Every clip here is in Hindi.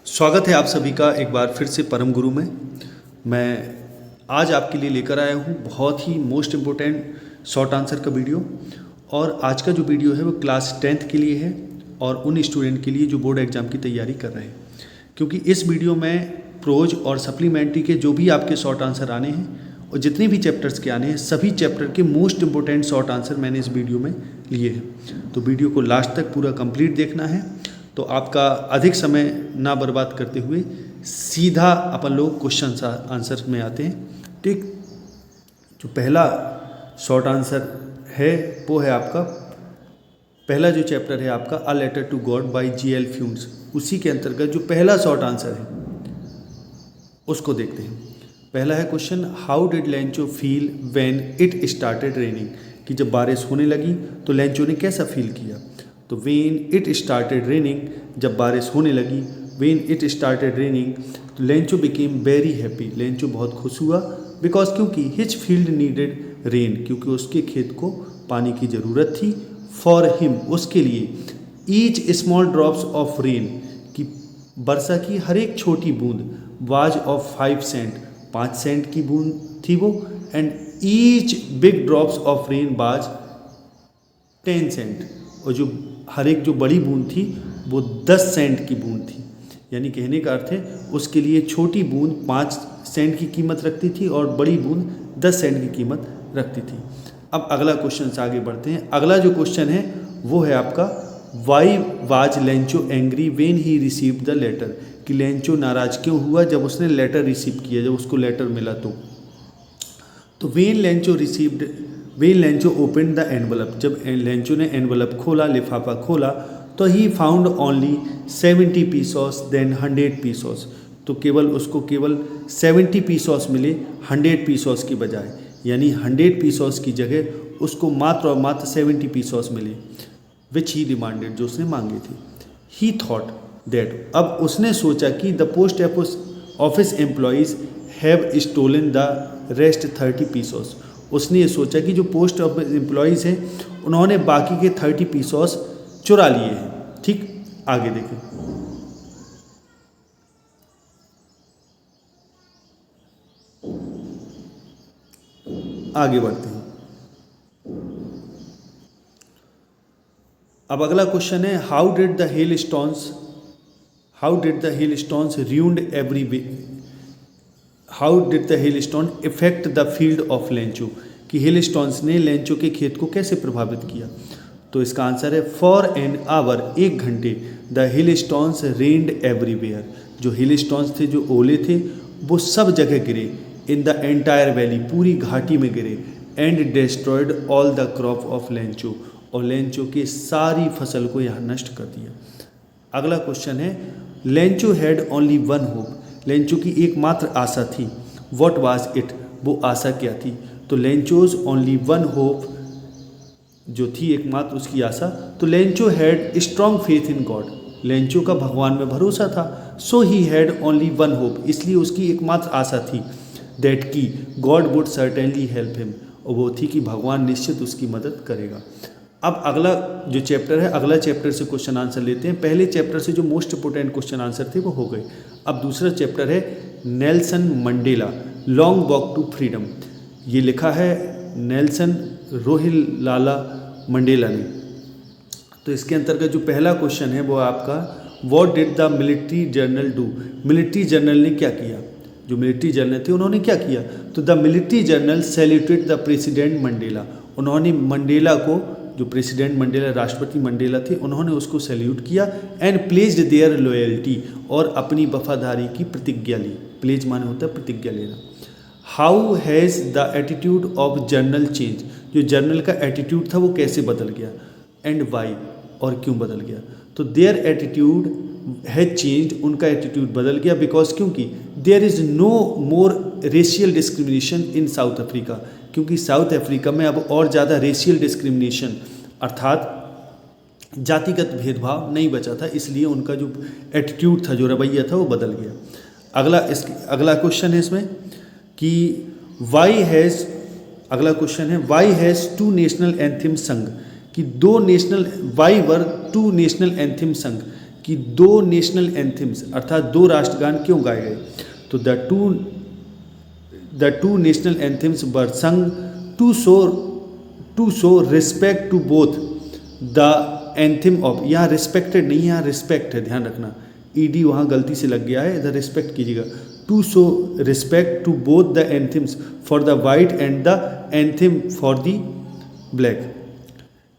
स्वागत है आप सभी का एक बार फिर से परम गुरु में। मैं आज आपके लिए लेकर आया हूँ बहुत ही मोस्ट इम्पोर्टेंट शॉर्ट आंसर का वीडियो। और आज का जो वीडियो है वो क्लास 10th के लिए है और उन स्टूडेंट के लिए जो बोर्ड एग्ज़ाम की तैयारी कर रहे हैं, क्योंकि इस वीडियो में प्रोज और सप्लीमेंट्री के जो भी आपके शॉर्ट आंसर आने हैं और जितने भी चैप्टर्स के आने हैं, सभी चैप्टर के मोस्ट इम्पोर्टेंट शॉर्ट आंसर मैंने इस वीडियो में लिए हैं। तो वीडियो को लास्ट तक पूरा कंप्लीट देखना है। तो आपका अधिक समय ना बर्बाद करते हुए सीधा अपन लोग क्वेश्चन आंसर में आते हैं। ठीक, जो पहला शॉर्ट आंसर है वो है आपका पहला जो चैप्टर है आपका a letter to God by G.L. Fuentes. उसी के अंतर्गत जो पहला शॉर्ट आंसर है उसको देखते हैं। पहला है question, how did Lencho feel when it started raining, कि जब बारिश होने लगी तो लेंचो ने कैसा फील किया। तो व्हेन इट स्टार्टेड रेनिंग, जब बारिश होने लगी, व्हेन इट स्टार्टेड रेनिंग, तो Lencho became very happy, Lencho बहुत खुश हुआ। बिकॉज क्योंकि हिज फील्ड नीडेड रेन, क्योंकि उसके खेत को पानी की ज़रूरत थी। फॉर हिम, उसके लिए, each small drops of rain, कि वर्षा की हर एक छोटी बूंद, वाज ऑफ 5 सेंट, 5 सेंट की बूंद थी वो। And each big drops of rain was 10 cent, और जो हर एक जो बड़ी बूंद थी वो 10 सेंट की बूंद थी। यानी कहने का अर्थ है उसके लिए छोटी बूंद 5 सेंट की कीमत रखती थी और बड़ी बूंद 10 सेंट की कीमत रखती थी। अब अगला क्वेश्चन से आगे बढ़ते हैं। अगला जो क्वेश्चन है वो है आपका, why was Lencho angry when he received the letter, कि लेंचो नाराज क्यों हुआ जब उसने लेटर रिसीव किया, जब उसको लेटर मिला। तो when Lencho open the envelope, जब लेंचो ने एनवलप खोला, लिफाफा खोला, तो he found only 70 pesos than 100 pesos, तो उसको केवल 70 पीसोस मिले 100 पीसोस की बजाय। यानी 100 पीसोस की जगह उसको मात्र और मात्र 70 पीसोस मिले, विच ही डिमांडेड, जो उसने मांगे थे। ही थॉट दैट, अब उसने सोचा कि the post office employees have stolen the rest 30 pesos, उसने ये सोचा कि जो पोस्ट ऑफिस एम्प्लॉइज़ हैं उन्होंने बाकी के 30 पीसोस चुरा लिए हैं। ठीक, आगे देखें। आगे बढ़ते हैं। अब अगला क्वेश्चन है, how did the hail stones ruined every way, how did the hell stone effect the field of Lencho, कि हेल स्टोन्स ने लेंचो के खेत को कैसे प्रभावित किया। तो इसका आंसर है, फॉर एन आवर, 1 घंटे, the hill stones rained everywhere, जो हिल स्टोन्स थे, जो ओले थे, वो सब जगह गिरे। इन द एंटायर वैली, पूरी घाटी में गिरे। And destroyed all the crop of Lencho, और लेंचो की सारी फसल को यह नष्ट कर दिया। अगला क्वेश्चन है, Lencho had only one hope, Lencho की एकमात्र आशा थी। व्हाट वाज इट, वो आशा क्या थी। तो लेंचोज ओनली वन होप, जो थी एकमात्र उसकी आशा, तो Lencho had strong faith in God, Lencho का भगवान में भरोसा था। So he had only one hope, इसलिए उसकी एकमात्र आशा थी, दैट की God would certainly help him, और वो थी कि भगवान निश्चित उसकी मदद करेगा। अब अगला जो चैप्टर है, अगला चैप्टर से क्वेश्चन आंसर लेते हैं। पहले चैप्टर से जो मोस्ट इंपोर्टेंट क्वेश्चन आंसर थे वो हो गए। अब दूसरा चैप्टर है Nelson Mandela long walk to freedom, ये लिखा है नेल्सन रोहिलाला मंडेला ने। तो इसके अंतर्गत जो पहला क्वेश्चन है वो आपका, what did the military journal do, military journal ने क्या किया। जो मिलिट्री जर्नल थे उन्होंने क्या किया, तो the military journal saluted the president Mandela, उन्होंने मंडेला को, जो प्रेसिडेंट मंडेला, राष्ट्रपति मंडेला थे, उन्होंने उसको सैल्यूट किया। एंड प्लेज्ड देयर लॉयल्टी, और अपनी वफादारी की प्रतिज्ञा ली। प्लेज माने होता है प्रतिज्ञा लेना। How has the attitude of journal change, जो जर्नल का एटीट्यूड था वो कैसे बदल गया। एंड वाई, और क्यों बदल गया। तो देयर एटीट्यूड हैज चेंज, उनका एटीट्यूड बदल गया। बिकॉज क्योंकि there is no more racial discrimination in South Africa, क्योंकि साउथ अफ्रीका में अब और ज़्यादा रेशियल डिस्क्रिमिनेशन अर्थात जातिगत भेदभाव नहीं बचा था, इसलिए उनका जो एटीट्यूड था, जो रवैया था, वो बदल गया। अगला क्वेश्चन है इसमें कि अगला क्वेश्चन है, वाई हैज़ 2 नेशनल एंथम संग, कि 2 national, why were 2 national anthem संग, कि दो नेशनल एंथम्स अर्थात दो राष्ट्रगान क्यों गाए गए? तो the two national anthems were sung to show respect to both the anthem of, यहाँ रिस्पेक्टेड नहीं, यहाँ रिस्पेक्ट है, ध्यान रखना, ईडी वहाँ गलती से लग गया है, इधर रिस्पेक्ट कीजिएगा। To show respect to both the anthems for the white and the anthem for the black,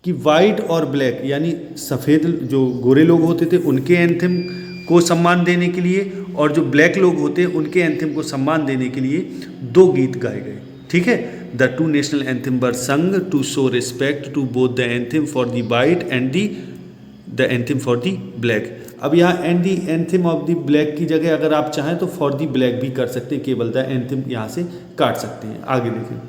कि वाइट और ब्लैक यानी सफ़ेद जो गोरे लोग होते थे उनके एंथम को सम्मान देने के लिए और जो ब्लैक लोग होते हैं उनके एंथम को सम्मान देने के लिए दो गीत गाए गए। ठीक है, the two national anthem were sung to show respect to both the anthem for the white and the anthem for the black. अब यहाँ and the anthem of the black की जगह अगर आप चाहें तो फॉर द ब्लैक भी कर सकते हैं, केवल द एंथम यहाँ से काट सकते हैं। आगे देखें,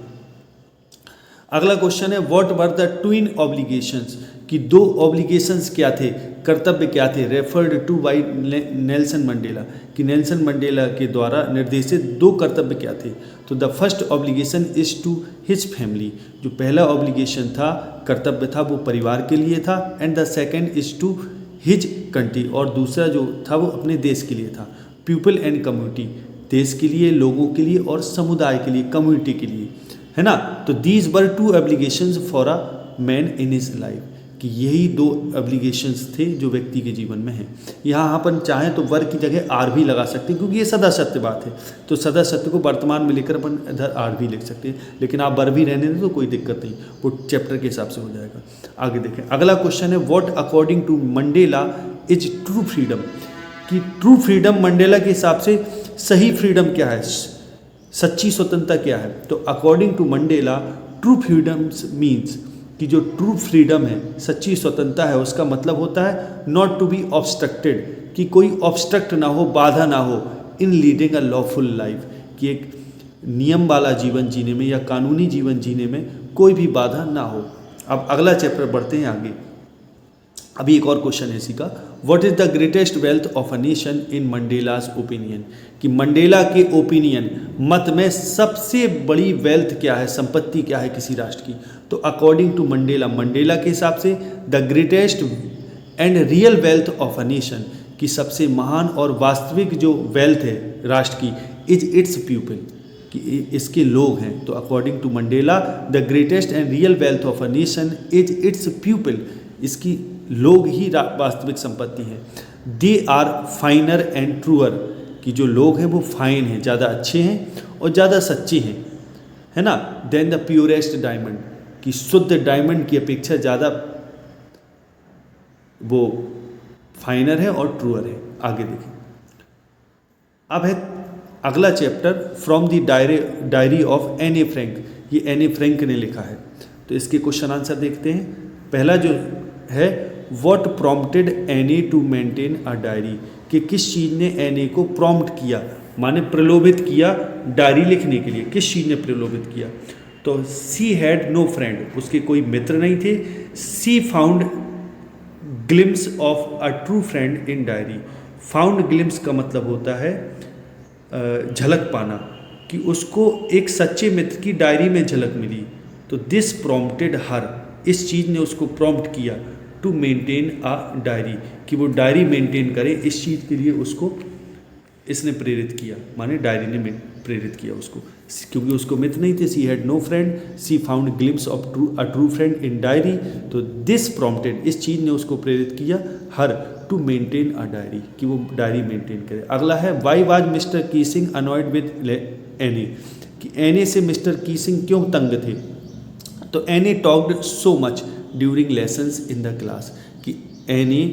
अगला क्वेश्चन है what were the twin obligations, कि दो ऑब्लिगेशंस क्या थे, कर्तव्य क्या थे, referred to by Nelson Mandela, कि नेल्सन मंडेला के द्वारा निर्देशित दो कर्तव्य क्या थे? तो the first obligation is to his family, जो पहला ऑब्लिगेशन था, कर्तव्य था, वो परिवार के लिए था, and the second is to his country, और दूसरा जो था वो अपने देश के लिए था। पीपल एंड कम्युनिटी, देश के लिए, लोगों के लिए और समुदाय के लिए, कम्युनिटी के लिए, है ना। तो these were two obligations for a man in his life, कि यही दो एब्लिगेशंस थे जो व्यक्ति के जीवन में हैं। यहाँ अपन चाहें तो वर की जगह आर भी लगा सकते हैं, क्योंकि ये सदा सत्य बात है, तो सदा सत्य को वर्तमान में लेकर अपन इधर आर भी लिख सकते हैं, लेकिन आप वर भी रहने दें तो कोई दिक्कत नहीं, वो चैप्टर के हिसाब से हो जाएगा। आगे देखें, अगला क्वेश्चन है what according to Mandela is true freedom, कि ट्रू फ्रीडम मंडेला के हिसाब से सही फ्रीडम क्या है, सच्ची स्वतंत्रता क्या है? तो according to Mandela true freedoms means, कि जो ट्रू फ्रीडम है, सच्ची स्वतंत्रता है, उसका मतलब होता है नॉट टू बी ऑब्स्ट्रक्टेड, कि कोई ऑब्स्ट्रक्ट ना हो, बाधा ना हो, इन लीडिंग अ लॉफुल लाइफ, कि एक नियम वाला जीवन जीने में या कानूनी जीवन जीने में कोई भी बाधा ना हो। अब अगला चैप्टर बढ़ते हैं आगे। अभी एक और क्वेश्चन है इसी का, what is the greatest wealth of a nation in Mandela's opinion, कि मंडेला के ओपिनियन, मत में सबसे बड़ी वेल्थ क्या है, संपत्ति क्या है किसी राष्ट्र की? तो अकॉर्डिंग टू मंडेला, मंडेला के हिसाब से the greatest and real wealth of a nation, कि सबसे महान और वास्तविक जो वेल्थ है राष्ट्र की, इज इट्स पीपल, कि इसके लोग हैं। तो according to Mandela the greatest and real wealth of a nation is its people, इसकी लोग ही वास्तविक संपत्ति हैं। They are finer and truer, कि जो लोग हैं वो फाइन हैं, ज़्यादा अच्छे हैं और ज़्यादा सच्चे हैं, है ना। देन द प्योरेस्ट डायमंड, कि शुद्ध डायमंड की अपेक्षा ज़्यादा वो फाइनर है और ट्रूअर है। आगे देखें, अब है अगला chapter from the diary of Anne Frank, ये एन ए फ्रैंक ने लिखा है। तो इसके क्वेश्चन आंसर देखते हैं। पहला जो है what prompted Anne to maintain a diary, कि किस चीज़ ने एन ए को प्रॉम्प्ट किया, माने प्रलोभित किया डायरी लिखने के लिए, किस चीज़ ने प्रलोभित किया? तो सी हैड नो फ्रेंड, उसके कोई मित्र नहीं थे। She found glimpse of a true friend in diary, found glimpse का मतलब होता है झलक पाना, कि उसको एक सच्चे मित्र की डायरी में झलक मिली। तो दिस प्रॉम्प्टेड हर, इस चीज़ ने उसको प्रॉम्प्ट किया टू मेंटेन अ डायरी, कि वो डायरी मेंटेन करे, इस चीज़ के लिए उसको इसने प्रेरित किया, माने डायरी ने प्रेरित किया उसको, क्योंकि उसको मित्र नहीं थे। She had no friend, she found glimpse of a true friend in diary. तो दिस प्रॉम्प्टेड, इस चीज़ ने उसको प्रेरित किया her to maintain a diary, कि वो डायरी मेंटेन करे। अगला है why was Mr Keesing annoyed with Anne, कि एन ए से मिस्टर कीसिंग क्यों तंग थे? तो Anne talked so much during lessons in the class, कि एन ए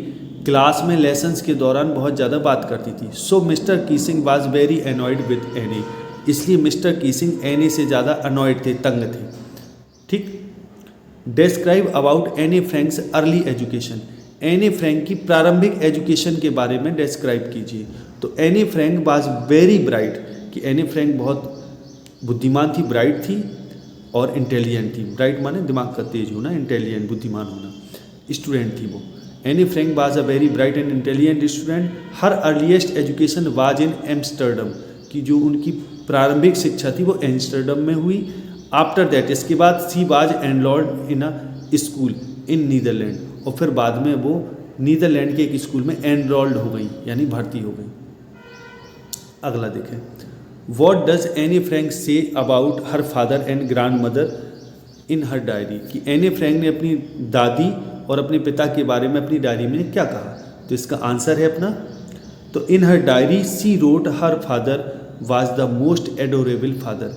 क्लास में लेसन्स के दौरान बहुत ज़्यादा बात करती थी। So Mr Keesing was very annoyed with Anne, इसलिए मिस्टर कीसिंग एन ए से ज़्यादा अनॉयड थे, तंग थे। ठीक। Describe about Anne Frank's early education, Anne Frank की प्रारंभिक एजुकेशन के बारे में डिस्क्राइब कीजिए। तो Anne Frank was very bright, कि एन ए फ्रैंक बहुत बुद्धिमान थी, ब्राइट थी और इंटेलिजेंट थी। ब्राइट माने दिमाग का तेज होना, इंटेलिजेंट बुद्धिमान होना, स्टूडेंट थी वो। Anne Frank was a very bright and intelligent student. Her earliest education was in Amsterdam, की जो उनकी प्रारंभिक शिक्षा थी वो एम्स्टर्डम में हुई। आफ्टर दैट, इसके बाद she was enrolled in a school in Netherland, और फिर बाद में वो नीदरलैंड के एक स्कूल में एनरोल्ड हो गई, यानी भर्ती हो गई। अगला देखें, what does Anne Frank say about her father and grand mother in her diary, कि एनी फ्रैंक ने अपनी दादी और अपने पिता के बारे में अपनी डायरी में क्या कहा। तो इसका आंसर है अपना, तो in her diary she wrote her father was the most adorable father,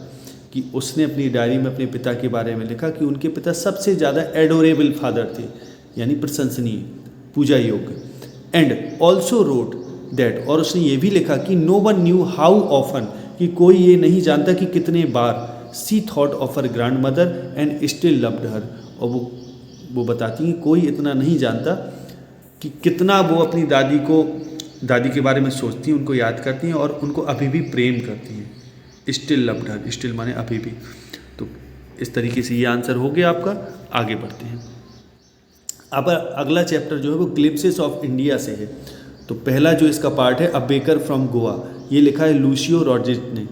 कि उसने अपनी डायरी में अपने पिता के बारे में लिखा कि उनके पिता सबसे ज़्यादा एडोरेबल फादर थे, यानी प्रशंसनीय, पूजा योग्य। एंड ऑल्सो रोट दैट, और उसने ये भी लिखा कि no one knew how often, कि कोई ये नहीं जानता कि कितने बार she thought of her grandmother and still loved her, और वो बताती हैं कोई इतना नहीं जानता कि कितना वो अपनी दादी के बारे में सोचती हैं, उनको याद करती हैं और उनको अभी भी प्रेम करती हैं। स्टिल लव्ड हर, स्टिल माने अभी भी। तो इस तरीके से ये आंसर हो गया आपका। आगे बढ़ते हैं। अब अगला चैप्टर जो है वो ग्लिम्पसेस ऑफ इंडिया से है। तो पहला जो इसका पार्ट है, अ बेकर फ्रॉम गोवा, ये लिखा है लूसियो रॉड्रिग्स ने।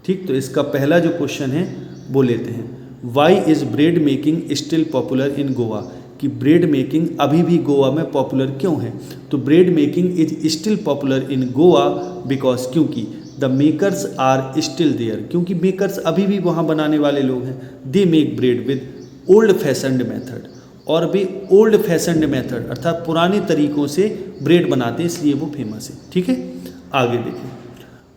ठीक, तो इसका पहला जो क्वेश्चन है वो लेते हैं, why is bread making still popular in Goa, कि ब्रेड मेकिंग अभी भी गोवा में पॉपुलर क्यों है। तो bread making is still popular in Goa because, क्योंकि the makers are still there, क्योंकि मेकर्स अभी भी वहाँ बनाने वाले लोग हैं। They make bread with old fashioned method, और भी ओल्ड फैशन्ड मेथड अर्थात पुराने तरीकों से ब्रेड बनाते हैं, इसलिए वो फेमस है। ठीक है, आगे देखिए,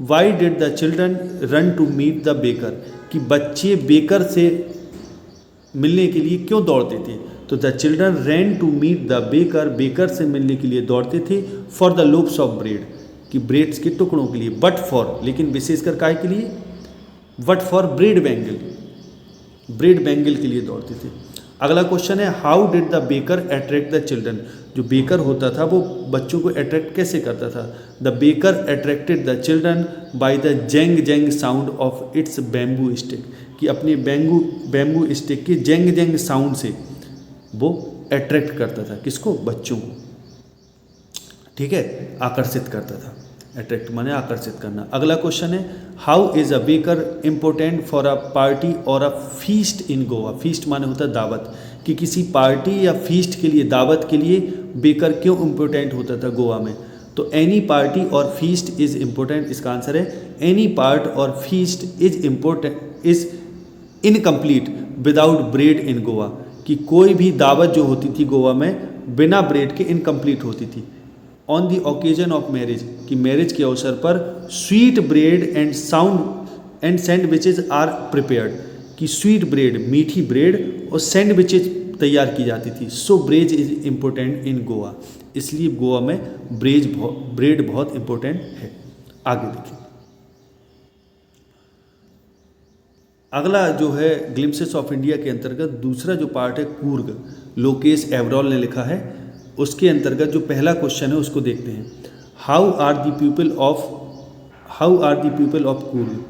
why did the children run to meet the baker, कि बच्चे बेकर से मिलने के लिए क्यों दौड़ते थे। तो the children ran to meet the baker, baker से मिलने के लिए दौड़ते थे, for the loaves of bread, कि ब्रेड्स के टुकड़ों के लिए, बट फॉर, लेकिन विशेषकर काय के लिए, but for bread bangle, bread bangle के लिए दौड़ते थे। अगला क्वेश्चन है, how did the baker attract the children, जो बेकर होता था वो बच्चों को अट्रैक्ट कैसे करता था। The baker attracted the children by the jhang jhang sound of its bamboo stick, कि अपने बैम्बू स्टिक के जेंग जेंग साउंड से वो अट्रैक्ट करता था, किसको, बच्चों को। ठीक है, आकर्षित करता था। अट्रैक्ट माने आकर्षित करना। अगला क्वेश्चन है, how is a baker important for a party or a feast in Goa. Feast माने होता है दावत, कि किसी पार्टी या फीस्ट के लिए, दावत के लिए बेकर क्यों इम्पोर्टेंट होता था गोवा में। तो any party or feast is important, इसका आंसर है any part or feast is important is incomplete without bread in Goa, कि कोई भी दावत जो होती थी गोवा में बिना ब्रेड के इनकम्प्लीट होती थी। On the occasion of marriage, कि मैरिज के अवसर पर sweet bread and sandwiches are prepared, कि स्वीट ब्रेड, मीठी ब्रेड और सैंडविचेज तैयार की जाती थी। So bread is important in Goa, इसलिए गोवा में ब्रेड बहुत इम्पोर्टेंट है। आगे देखिए, अगला जो है ग्लिम्पसेस ऑफ इंडिया के अंतर्गत दूसरा जो पार्ट है कूर्ग, लोकेश एवरॉल ने लिखा है। उसके अंतर्गत जो पहला क्वेश्चन है उसको देखते हैं, how are the people of Coorg,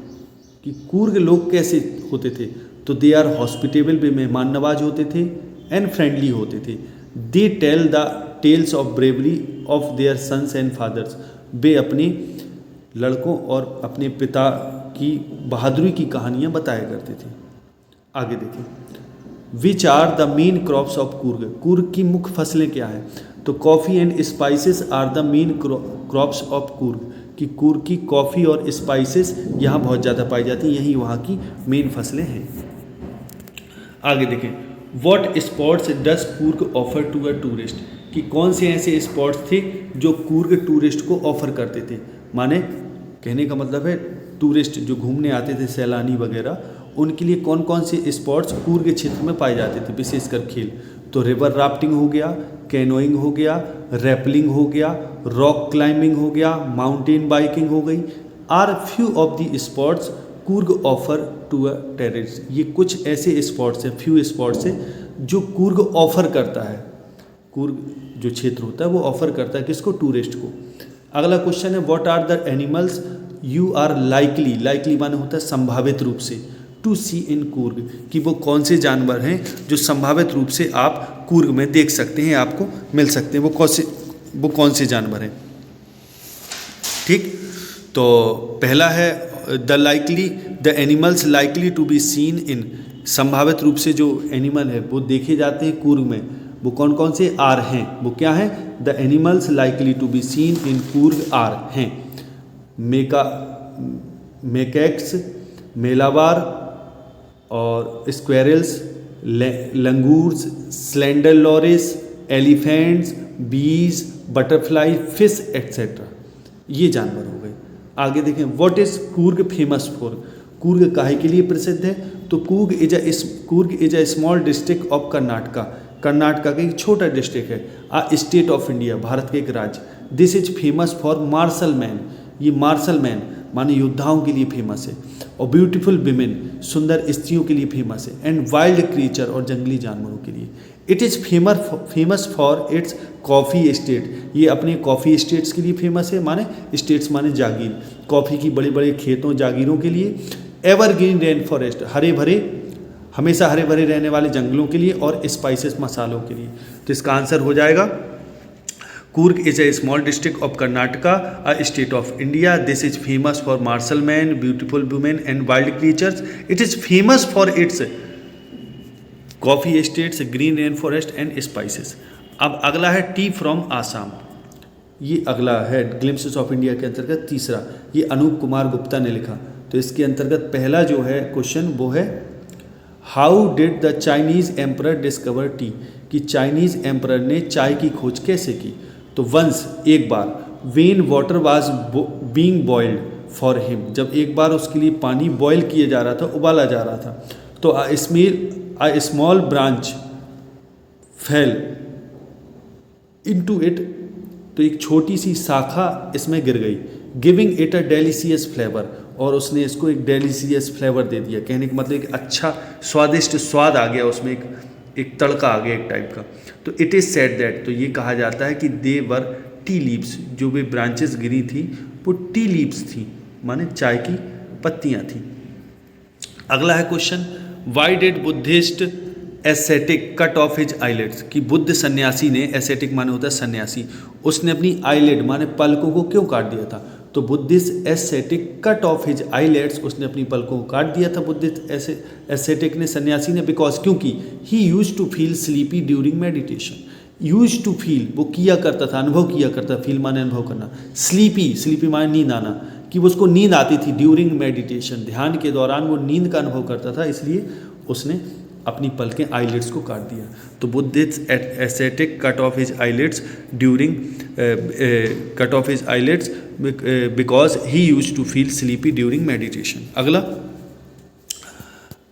कि कूर्ग लोग कैसे होते थे। तो दे आर हॉस्पिटेबल, वे मेहमान नवाज होते थे, एंड फ्रेंडली होते थे। They tell the tales of bravery of their sons and fathers, वे अपने लड़कों और अपने पिता की बहादुरी की कहानियाँ बताया करते थे। आगे देखिए, which are the main crops of Coorg, Coorg की मुख्य फसलें क्या हैं। तो coffee and spices are the main crops of Coorg, कि कूर्ग की कॉफ़ी और स्पाइसेस यहाँ बहुत ज़्यादा पाई जाती हैं, यही वहाँ की मेन फसलें हैं। आगे देखें, what spots does Coorg offer to a tourist, कि कौन से ऐसे स्पॉट्स थे जो कूर्ग टूरिस्ट को ऑफर करते थे। माने कहने का मतलब है टूरिस्ट जो घूमने आते थे, सैलानी वगैरह, उनके लिए कौन कौन से स्पॉट्स कूर्ग क्षेत्र में पाए जाते थे, विशेषकर खेल। तो रिवर राफ्टिंग हो गया, कैनोइंग हो गया, रैपलिंग हो गया, रॉक क्लाइंबिंग हो गया, माउंटेन बाइकिंग हो गई, are few of the spots Coorg offer to a terrorist. ये कुछ ऐसे स्पॉट्स हैं, फ्यू स्पॉट्स हैं जो कूर्ग ऑफर करता है। कूर्ग जो क्षेत्र होता है वो ऑफर करता है किसको, टूरिस्ट को। अगला क्वेश्चन है, what are the animals you are likely माने होता है संभावित रूप से, टू सी इन कूर्ग, कि वो कौन से जानवर हैं जो संभावित रूप से आप कूर्ग में देख सकते हैं, आपको मिल सकते हैं, वो कौन से जानवर हैं। ठीक, तो पहला है the animals likely to be seen in, संभावित रूप से जो एनिमल है वो देखे जाते हैं कूर्ग में, वो कौन कौन से आर हैं, वो क्या हैं? The animals likely to be seen in Coorg are हैं मेकैक्स, मेलाबार और squirrels, langurs, slender loris, elephants, bees, butterfly, fish etcetera. ये जानवर हो गए। आगे देखें, what is Coorg famous for? Coorg काहे के लिए प्रसिद्ध है? तो Coorg is a small district of Karnataka. Karnataka का एक छोटा डिस्ट्रिक्ट है। स्टेट ऑफ इंडिया, भारत के एक राज्य। This is famous for martial man. ये मार्शल मैन माने योद्धाओं के लिए फेमस है। और ब्यूटीफुल विमेन, सुंदर स्त्रियों के लिए फेमस है। एंड वाइल्ड क्रीचर, और जंगली जानवरों के लिए। It is famous for its coffee estate. ये अपने कॉफ़ी एस्टेट्स के लिए फेमस है, माने स्टेट्स माने जागीर, कॉफ़ी की बड़े बड़े खेतों जागीरों के लिए। एवरग्रीन रेन फॉरेस्ट, हरे भरे हमेशा हरे भरे रहने वाले जंगलों के लिए। और स्पाइसेस, मसालों के लिए। तो इसका आंसर हो जाएगा Coorg is a small district of Karnataka, a state of India. This is famous for martial man, beautiful women and wild creatures. It is famous for its coffee estates, green rain forest and spices. अब अगला है टी फ्रॉम आसाम। ये अगला है ग्लिम्पसेस ऑफ इंडिया के अंतर्गत तीसरा। ये अनूप कुमार गुप्ता ने लिखा। तो इसके अंतर्गत पहला जो है क्वेश्चन वो है how did the Chinese emperor discover tea? कि चाइनीज़ एम्परर ने चाय की खोज कैसे की? तो वंस, एक बार, when water was being boiled for him, जब एक बार उसके लिए पानी बॉयल किया जा रहा था, उबाला जा रहा था, तो a small branch fell into it, तो एक छोटी सी शाखा इसमें गिर गई। Giving it a delicious flavour, और उसने इसको एक डेलीशियस फ्लेवर दे दिया। कहने का मतलब एक अच्छा स्वादिष्ट स्वाद आ गया उसमें, एक तड़का आ गया एक टाइप का। तो इट इज़ सेड दैट, तो ये कहा जाता है कि दे वर टी लीव्स, जो भी ब्रांचेस गिरी थी वो टी लीव्स थी, माने चाय की पत्तियाँ थी। अगला है question, why did Buddhist ascetic cut off his eyelids? कि बुद्ध सन्यासी ने, एसेटिक माने होता है सन्यासी, उसने अपनी आईलेट माने पलकों को क्यों काट दिया था? तो Buddhist ascetic cut off his eyelids, उसने अपनी पलकों को काट दिया था बुद्धिस्ट एसेटिक ने, सन्यासी ने। बिकॉज, क्योंकि he use to feel sleepy during meditation. Used to feel, वो किया करता था, अनुभव किया करता, फील माने अनुभव करना, स्लीपी माने नींद आना, कि वो उसको नींद आती थी ड्यूरिंग मेडिटेशन, ध्यान के दौरान वो नींद का अनुभव करता था, इसलिए उसने अपनी पलकें आईलिड्स को काट दिया। तो Buddhist ascetic cut off his eyelids during because he use to feel sleepy during meditation.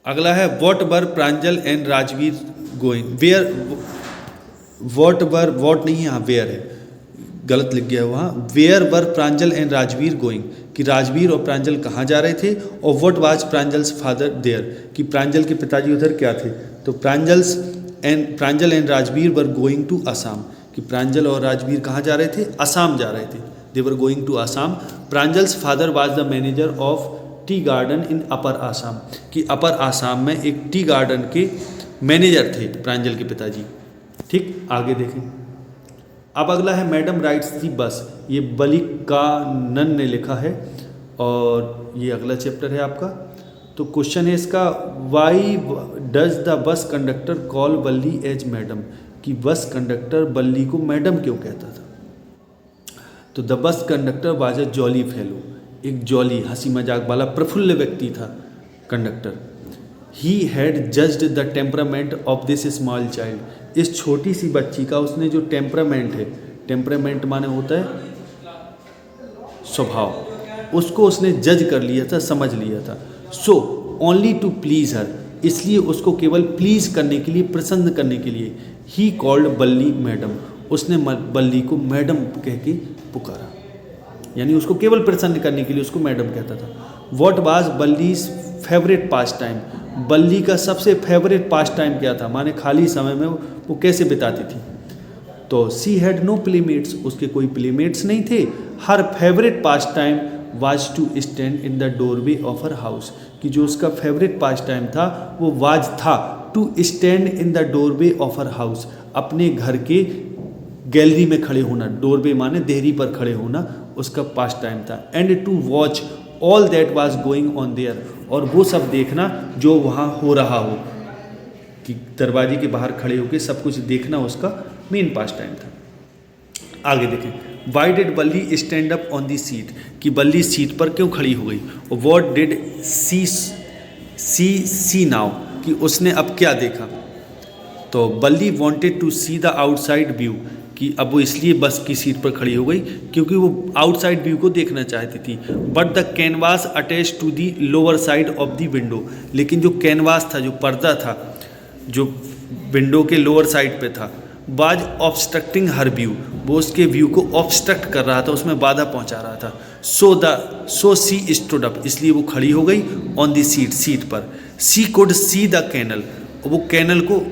अगला है what were Pranjal and Rajveer going, where, what नहीं है, यहाँ वेयर है, गलत लिख गया वहाँ। Where were Pranjal and Rajveer going, कि राजवीर और प्रांजल कहाँ जा रहे थे। और what was Pranjal's father there, कि प्रांजल के पिताजी उधर क्या थे। तो Pranjal and Rajveer were going to Assam, कि प्रांजल और राजवीर कहाँ जा रहे थे, असम जा रहे थे। They were going to Assam. Pranjal's father was the manager of tea garden in upper Assam, कि अपर आसाम में एक टी गार्डन के मैनेजर थे प्रांजल के पिताजी। ठीक, आगे देखें। अब अगला है मैडम राइट्स दी बस, ये बलिकानन ने लिखा है और ये अगला चैप्टर है आपका। तो क्वेश्चन है इसका, why does the bus conductor call बल्ली एज मैडम, कि बस कंडक्टर बल्ली को मैडम क्यों कहता था। तो the bus conductor was a jolly fellow, एक जॉली हंसी मजाक वाला प्रफुल्ल व्यक्ति था conductor. He had judged the temperament of this small child, इस छोटी सी बच्ची का उसने जो टेम्परामेंट है, टेम्परामेंट माने होता है स्वभाव, उसको उसने जज कर लिया था, समझ लिया था। सो ओनली टू प्लीज हर, इसलिए उसको केवल प्लीज करने के लिए, प्रसन्न करने के लिए, ही कॉल्ड बल्ली मैडम, उसने बल्ली को मैडम कह के पुकारा, यानी उसको केवल प्रसन्न करने के लिए उसको मैडम कहता था। What was Balli's favourite pastime, Balli का सबसे फेवरेट पास टाइम क्या था, माने खाली समय में वो कैसे बिताती थी। तो सी हैड नो प्लेमेट्स, उसके कोई प्लेमेट्स नहीं थे। Her favourite pastime was to stand in the doorway of her house, कि जो उसका फेवरेट पास टाइम था वो वाज था to stand in the doorway of her house, अपने घर के गैलरी में खड़े होना, डोरवे माने देहरी पर खड़े होना उसका पास टाइम था। And to watch all that was going on there, और वो सब देखना जो वहाँ हो रहा हो। कि दरवाजे के बाहर खड़े होकर सब कुछ देखना उसका मेन पास टाइम था। आगे देखें, वाई डिड बल्ली stand up on the seat, कि बल्ली सीट पर क्यों खड़ी हो गई। और वॉट डिड सी नाउ, कि उसने अब क्या देखा। तो Balli wanted to see the outside view, कि अब वो इसलिए बस की सीट पर खड़ी हो गई क्योंकि वो आउटसाइड व्यू को देखना चाहती थी। But the canvas attach to the lower side of the window, लेकिन जो कैनवास था, जो पर्दा था, जो विंडो के लोअर साइड पे था, वाज ऑब्स्ट्रक्टिंग हर व्यू, वो उसके व्यू को ऑब्स्ट्रक्ट कर रहा था, उसमें बाधा पहुंचा रहा था। सो सी स्टूड अप, इसलिए वो खड़ी हो गई ऑन दी सीट पर। सी कुड सी द कैनल, वो कैनल को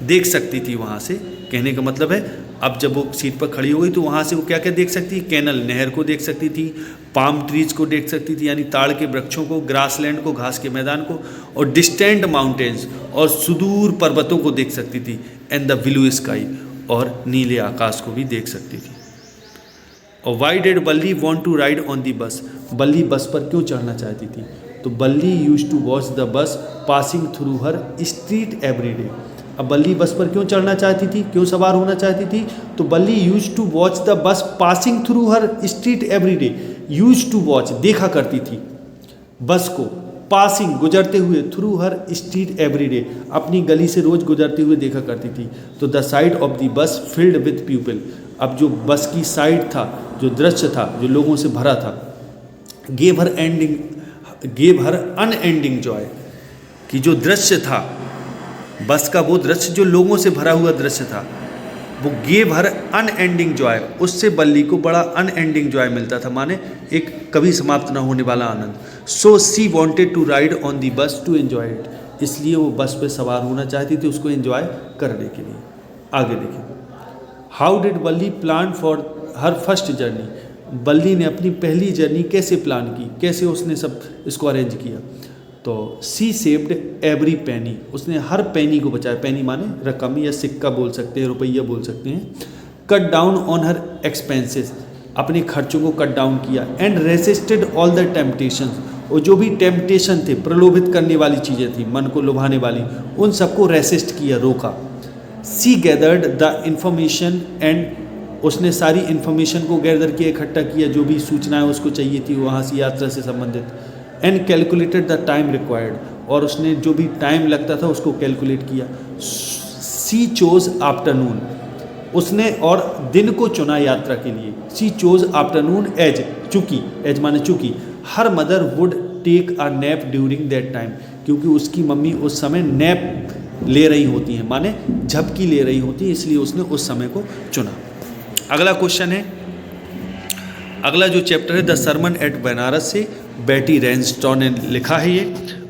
देख सकती थी वहाँ से। कहने का मतलब है अब जब वो सीट पर खड़ी हो गई तो वहाँ से वो क्या क्या देख सकती थी, कैनल, नहर को देख सकती थी, पाम ट्रीज को देख सकती थी यानी ताड़ के वृक्षों को, ग्रासलैंड को, घास के मैदान को, और डिस्टेंट माउंटेन्स और सुदूर पर्वतों को देख सकती थी, एंड द ब्लू स्काई, और नीले आकाश को भी देख सकती थी। और why did Balli want to ride on the bus, Balli बस पर क्यों चढ़ना चाहती थी। तो Balli use to watch the bus passing through her street every day. अब बल्ली बस पर क्यों चढ़ना चाहती थी, क्यों सवार होना चाहती थी। तो Balli use to watch the bus passing through her street every day, use to watch देखा करती थी बस को, पासिंग गुजरते हुए, through her street every day अपनी गली से रोज गुजरते हुए देखा करती थी। तो the side of the bus filled with people, अब जो बस की साइड था, जो दृश्य था, जो लोगों से भरा था, गेव हर अनएंडिंग जॉय, कि जो दृश्य था बस का, वो दृश्य जो लोगों से भरा हुआ दृश्य था, वो गेव हर अनएंडिंग जॉय, उससे बल्ली को बड़ा अनएंडिंग जॉय मिलता था, माने एक कभी समाप्त न होने वाला आनंद। So she wanted to ride on the bus to enjoy it, इसलिए वो बस पे सवार होना चाहती थी उसको एंजॉय करने के लिए। आगे देखिए, हाउ डिड बल्ली plan for her first journey, बल्ली ने अपनी पहली जर्नी कैसे प्लान की, कैसे उसने सब इसको अरेंज किया। तो सी सेव्ड एवरी पेनी, उसने हर पेनी को बचाया, पेनी माने रकम या सिक्का बोल सकते हैं, रुपया बोल सकते हैं। Cut down on her expenses, अपने खर्चों को कट डाउन किया। And resisted all the temptation, और जो भी टेम्पटेशन थे, प्रलोभित करने वाली चीज़ें थी, मन को लुभाने वाली, उन सबको रेसिस्ट किया, रोका। सी गैदर्ड द इंफॉर्मेशन एंड, उसने सारी इन्फॉर्मेशन को गैदर किया, इकट्ठा किया, जो भी सूचनाएं उसको चाहिए थी वहाँ से यात्रा से संबंधित। And calculated the time required, और उसने जो भी टाइम लगता था उसको कैलकुलेट किया। सी चोज आफ्टरनून, उसने और दिन को चुना यात्रा के लिए। सी चोज आफ्टरनून एज, चूँकि, एज माने चूँकि, her mother would take a nap during that time, क्योंकि उसकी मम्मी उस समय नैप ले रही होती हैं, माने झपकी ले रही होती है, इसलिए उसने उस समय को चुना। अगला क्वेश्चन है, अगला जो चैप्टर है द सरमन एट बनारस से बेटी रेंस्टॉन ने लिखा है ये,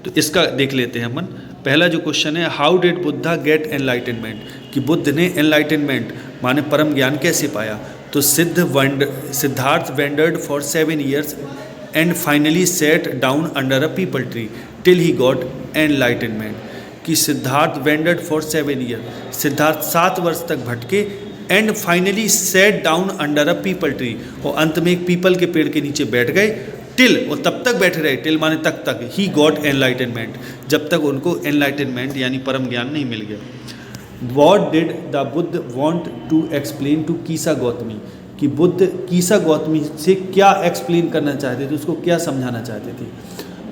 तो इसका देख लेते हैं अपन। पहला जो क्वेश्चन है, how did Buddha get enlightenment, कि बुद्ध ने एनलाइटनमेंट माने परम ज्ञान कैसे पाया। तो Siddhartha wandered for 7 years and finally set down under a peepal tree till he got enlightenment, कि Siddhartha wandered for 7 years, Siddhartha 7 वर्ष तक भटके, and finally set down under a peepal tree, और अंत में एक पीपल के पेड़ के नीचे बैठ गए। टिल, वो तब तक बैठे रहे, टिल माने तक ही गॉट एनलाइटनमेंट, जब तक उनको एनलाइटनमेंट यानी परम ज्ञान नहीं मिल गया। What did the Buddha want to explain to Kisa Gotami, कि बुद्ध कीसा गौतमी से क्या एक्सप्लेन करना चाहते थे, उसको क्या समझाना चाहते थे।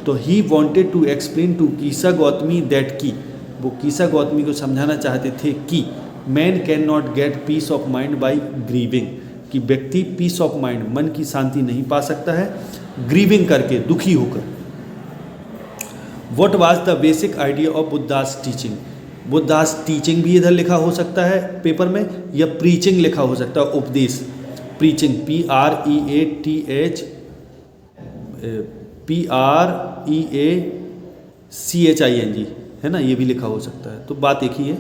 तो he wanted to explain to Kisa Gautami that की, वो कीसा गौतमी को समझाना चाहते थे कि man can not get peace of mind by grieving, कि व्यक्ति पीस ऑफ माइंड, मन की शांति नहीं पा सकता है ग्रीविंग करके, दुखी होकर। What was the basic idea of Buddhas teaching, Buddhas teaching भी इधर लिखा हो सकता है पेपर में, या प्रीचिंग लिखा हो सकता है, उपदेश, प्रीचिंग, PREACHING है ना, ये भी लिखा हो सकता है। तो बात एक ही है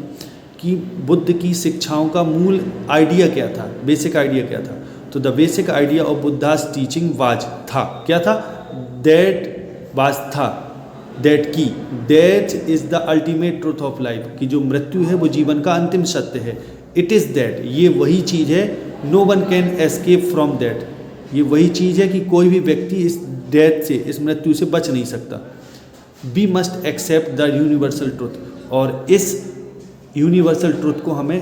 कि बुद्ध की शिक्षाओं का मूल आइडिया क्या था, बेसिक आइडिया क्या था। तो the basic idea of Buddhas teaching was, था, क्या था, दैट वाज था, दैट की, that is the ultimate truth of life, कि जो मृत्यु है वो जीवन का अंतिम सत्य है। इट इज़ दैट, ये वही चीज़ है, no one can escape from that, ये वही चीज़ है कि कोई भी व्यक्ति इस डेथ से, इस मृत्यु से बच नहीं सकता। We must accept the universal truth, और इस यूनिवर्सल ट्रुथ को हमें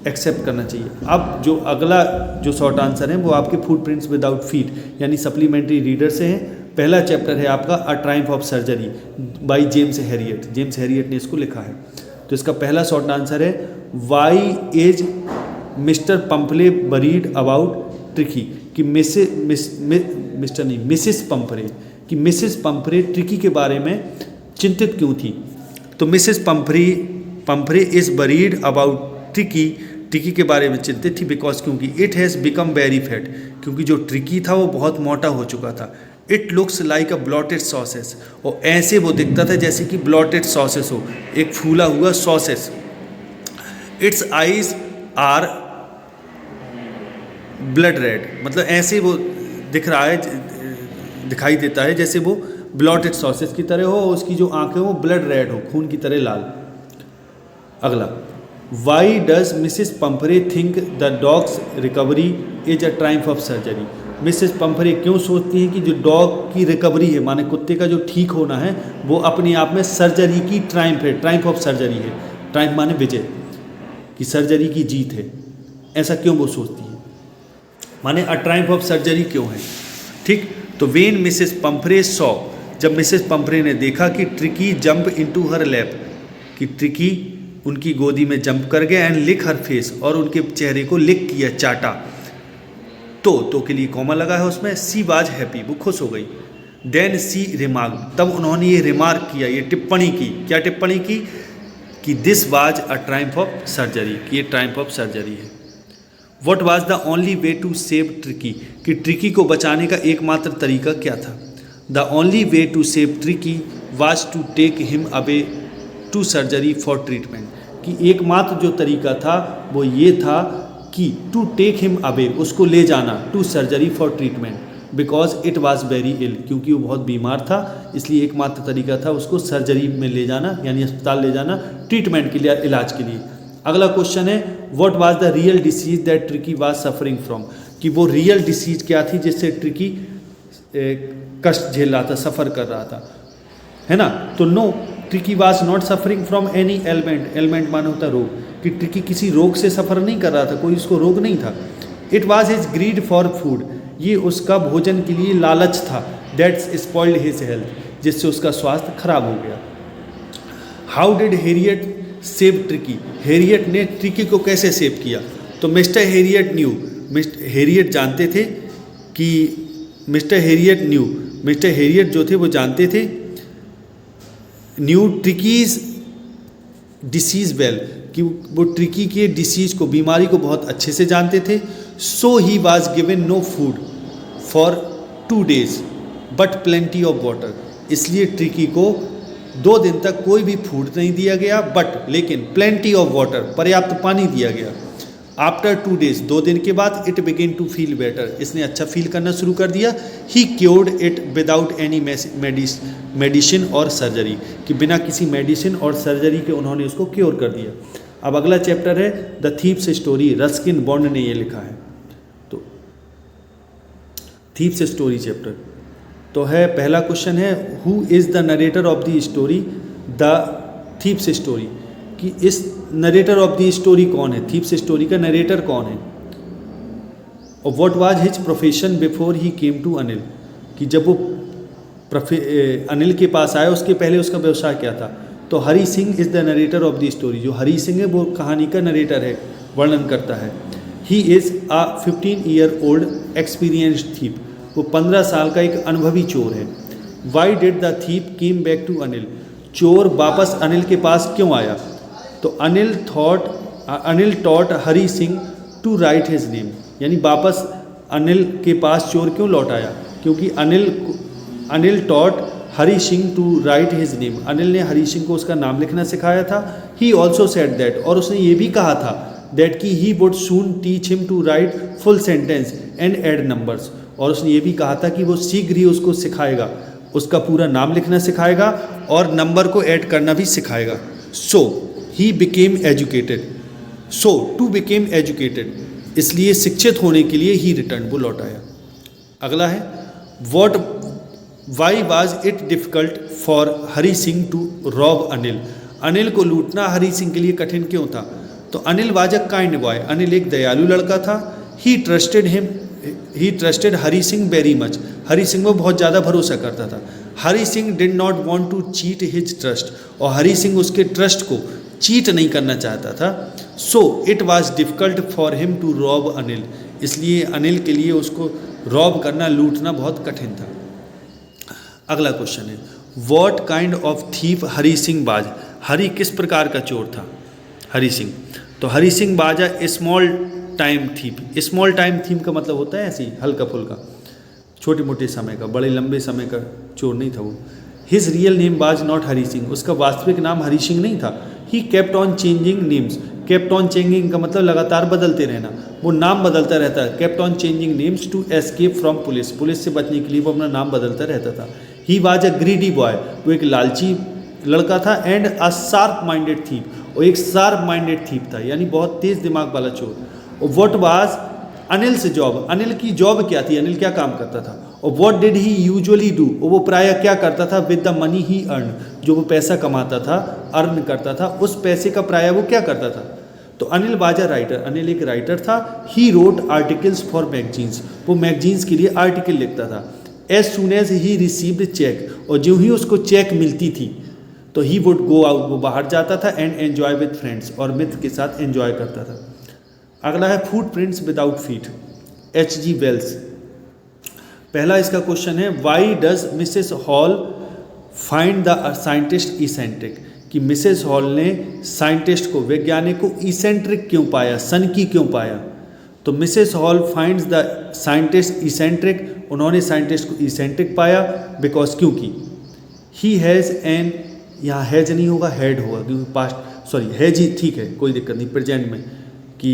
एक्सेप्ट करना चाहिए। अब जो अगला जो शॉर्ट आंसर है वो आपके फुटप्रिंट्स विदाउट फीट यानी सप्लीमेंट्री रीडर से है। पहला चैप्टर है आपका a triumph of surgery by James Herriot. James Herriot ने इसको लिखा है। तो इसका पहला शॉर्ट आंसर है why is Mr Pumphrey worried about Tricki, कि मिसेस पंपरे ट्रिकी के बारे में चिंतित क्यों थी। तो Mrs Pumphrey is worried about Tricki के बारे में चिंतित थी बिकॉज क्योंकि it has become very fat, क्योंकि जो ट्रिकी था वो बहुत मोटा हो चुका था। It looks like a blotted sauces, और ऐसे वो दिखता था जैसे कि ब्लॉटेड सॉसेस हो, एक फूला हुआ सॉसेस। Its eyes are blood red, मतलब ऐसे वो दिख रहा है, दिखाई देता है जैसे वो ब्लॉटेड सॉसेस की तरह हो, और उसकी जो आंखें हो ब्लड रेड हो, खून की तरह लाल। अगला, why does Mrs Pumphrey think the dog's recovery is a triumph of surgery. Mrs Pumphrey क्यों सोचती हैं कि जो डॉग की रिकवरी है, माने कुत्ते का जो ठीक होना है, वो अपने आप में सर्जरी की ट्रायम्फ है, ट्रायम्फ ऑफ सर्जरी है। ट्रायम्फ माने विजय, कि सर्जरी की जीत है, ऐसा क्यों वो सोचती है, माने अ ट्रायम्फ ऑफ सर्जरी क्यों है। ठीक, तो वेन मिसेस पंपरे सॉ, जब मिसेस पंपरे ने देखा कि ट्रिकी जंप इनटू हर लैप, कि ट्रिकी उनकी गोदी में जंप कर गया, एंड लिक हर फेस, और उनके चेहरे को लिक किया, चाटा, तो के लिए कॉमा लगा है उसमें, सी वाज हैप्पी, वो खुश हो गई। देन सी रिमार्क, तब उन्होंने ये रिमार्क किया, ये टिप्पणी की, क्या टिप्पणी की, कि this was a triumph of surgery, कि ये ट्रायम्फ ऑफ सर्जरी है। What was the only way to save Tricky, कि ट्रिकी को बचाने का एकमात्र तरीका क्या था। The only way to save Tricky was to take him away to surgery for treatment, कि एकमात्र जो तरीका था वो ये था कि टू टेक हिम अवे, उसको ले जाना, to surgery for treatment, because it was very ill, क्योंकि वो बहुत बीमार था, इसलिए एकमात्र तरीका था उसको सर्जरी में ले जाना, यानी अस्पताल ले जाना ट्रीटमेंट के लिए, इलाज के लिए। अगला क्वेश्चन है, what was the real disease that tricky was suffering from, कि वो रियल डिसीज क्या थी जिससे ट्रिकी कष्ट झेल रहा था, सफ़र कर रहा था, है ना। तो no, Tricky was not suffering from any ailment, ailment माना होता है रोग, कि ट्रिकी किसी रोग से सफ़र नहीं कर रहा था, कोई उसको रोग नहीं था। It was his greed for food, ये उसका भोजन के लिए लालच था, दैट्स स्पॉइल्ड हिज हेल्थ, जिससे उसका स्वास्थ्य खराब हो गया। How did Harriet save tricky, Harriet ने ट्रिकी को कैसे सेव किया। तो mister Harriet new, mister Harriet जानते थे कि मिस्टर हैरियट जो थे वो जानते थे, न्यू ट्रिकीज डिसीज़ वेल, कि वो ट्रिकी के डिसीज़ को, बीमारी को बहुत अच्छे से जानते थे। So he was given no food for 2 days but plenty of water, इसलिए ट्रिकी को 2 दिन तक कोई भी फूड नहीं दिया गया, बट लेकिन प्लेंटी ऑफ वाटर, पर्याप्त पानी दिया गया। आफ्टर 2 days, 2 दिन के बाद, it begin to feel better, इसने अच्छा फील करना शुरू कर दिया। He cured it without any medicine or surgery, कि बिना किसी मेडिसिन और सर्जरी के उन्होंने उसको क्योर कर दिया। अब अगला चैप्टर है the thieves story, Ruskin bond ने ये लिखा है। तो थीव्स स्टोरी चैप्टर तो है, पहला क्वेश्चन है, who is the narrator of the story the thieves story, कि इस नरेटर ऑफ द स्टोरी कौन है, थीव्स स्टोरी का नरेटर कौन है। और what was his profession before he came to Anil, कि जब वो अनिल के पास आया उसके पहले उसका व्यवसाय क्या था। तो Hari Singh is the narrator of the story, जो हरी सिंह है वो कहानी का नरेटर है, वर्णन करता है। He is a 15-year-old experienced thief, वो 15 साल का एक अनुभवी चोर है। Why did the thief came back to Anil, चोर वापस अनिल के पास क्यों आया। तो Anil taught Hari Singh to write his name, यानी वापस अनिल के पास चोर क्यों लौट आया, क्योंकि Anil taught Hari Singh to write his name, Anil ने हरी सिंह को उसका नाम लिखना सिखाया था। ही ऑल्सो सेड दैट, और उसने ये भी कहा था दैट कि he would soon teach him to write full sentence and add numbers, और उसने ये भी कहा था कि वो शीघ्र ही उसको सिखाएगा, उसका पूरा नाम लिखना सिखाएगा और नंबर को ऐड करना भी सिखाएगा। So he became educated, so to became educated, इसलिए शिक्षित होने के लिए ही रिटर्न, वो लौट आया। अगला है, why was it difficult for Hari Singh to rob Anil, Anil को लूटना हरी सिंह के लिए कठिन क्यों था? तो Anil was a kind boy, Anil एक दयालु लड़का था। He trusted Hari Singh very much, Hari Singh में बहुत ज़्यादा भरोसा करता था। Hari Singh did not want to cheat his trust, और हरी सिंह उसके ट्रस्ट को चीट नहीं करना चाहता था। So it was difficult for him to rob Anil, इसलिए अनिल के लिए उसको रॉब करना, लूटना बहुत कठिन था। अगला क्वेश्चन है, what kind of thief Hari Singh बाज, हरी किस प्रकार का चोर था? हरी सिंह, तो हरी सिंह बाजा small time thief, small time thief का मतलब होता है ऐसे ही हल्का फुल्का, छोटे मोटे समय का, बड़े लंबे समय का चोर नहीं था वो। हिज रियल नेम बाज नॉट हरी सिंह, उसका वास्तविक नाम हरी सिंह नहीं था। He kept on changing names, kept on changing का मतलब लगातार बदलते रहना, वो नाम बदलता रहता है। Kept on changing names to escape from police, police से बचने के लिए वो अपना नाम बदलता रहता था। He was a greedy boy, वो एक लालची लड़का था। And a sharp minded thief, वो एक शार्प माइंडेड थीप था, यानी बहुत तेज दिमाग वाला चोर। और व्हाट वाज अनिल से जॉब, अनिल की जॉब क्या थी, अनिल क्या काम करता था? और what did he usually do, वो प्रायः क्या करता था? With the money he earn, जो वो पैसा कमाता था, अर्न करता था, उस पैसे का प्रायः वो क्या करता था? तो Anil was a writer, Anil एक राइटर था। He wrote articles for magazines, वो मैगजीन्स के लिए आर्टिकल लिखता था। As soon as he received cheque, और जो ही उसको चेक मिलती थी तो ही वुड गो आउट, वो बाहर जाता था। एंड एन्जॉय विद फ्रेंड्स, और मित्र के साथ एन्जॉय करता था। अगला है footprints without feet, H.G. Wales. पहला इसका क्वेश्चन है, Y does Mrs hall find the scientist eccentric, कि मिसेस हॉल ने साइंटिस्ट को, वैज्ञानिक को इसेंट्रिक क्यों पाया, सनकी क्यों पाया? तो Mrs hall finds the scientist eccentric, उन्होंने साइंटिस्ट को इसेंट्रिक पाया बिकॉज, क्योंकि ही हैज़ एन, यहाँ हैज नहीं होगा हैड होगा, क्योंकि पास्ट, सॉरी हैज ही ठीक है, कोई दिक्कत नहीं, प्रेजेंट में, कि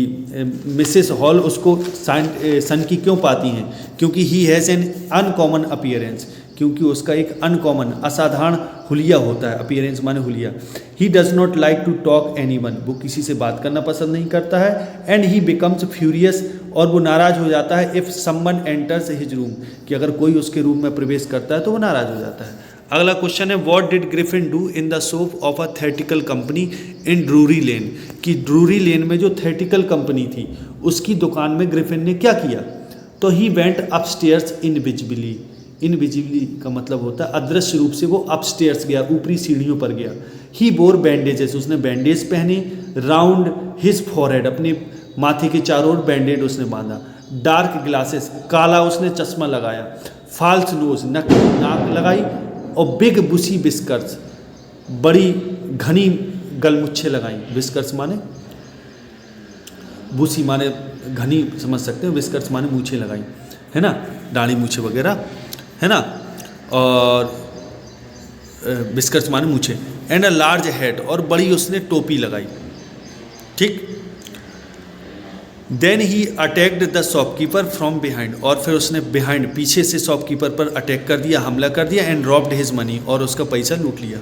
मिसेस हॉल उसको सन की क्यों पाती हैं? क्योंकि he has an uncommon appearance, क्योंकि उसका एक अनकॉमन, असाधारण हुलिया होता है। अपीयरेंस माने हुलिया। He does not like to talk anyone, वो किसी से बात करना पसंद नहीं करता है। एंड ही बिकम्स फ्यूरियस, और वो नाराज हो जाता है। If someone enters his room, कि अगर कोई उसके रूम में प्रवेश करता है तो वो नाराज हो जाता है। अगला क्वेश्चन है, what did Griffin do in the shop of a theatrical company in Drury Lane, कि ड्रूरी लेन में जो थिएट्रिकल कंपनी थी उसकी दुकान में ग्रिफिन ने क्या किया? तो he went upstairs invisibly, invisibly का मतलब होता है अदृश्य रूप से, वो अपस्टेयर्स गया, ऊपरी सीढ़ियों पर गया। ही बोर बैंडेजेस, उसने बैंडेज पहने। राउंड हिज फॉरहेड, अपने माथे के चारों ओर बैंडेज उसने बांधा। डार्क ग्लासेस, काला उसने चश्मा लगाया। फाल्स नोज, नाक लगाई। और बिग बुशी बिस्कर्स, बड़ी घनी गलमुच्छे लगाई। बिस्कर्स माने, बुशी माने घनी समझ सकते हो, बिस्कर्स माने मूछे लगाई, है ना, दाढ़ी मूछे वगैरह, है ना, और बिस्कर्स माने मूछे। एंड अ लार्ज हेड, और बड़ी उसने टोपी लगाई, ठीक। Then he attacked the shopkeeper from behind, और फिर उसने बिहाइंड, पीछे से शॉपकीपर पर अटैक कर दिया, हमला कर दिया। एंड रॉब्ड हिज मनी, और उसका पैसा लूट लिया।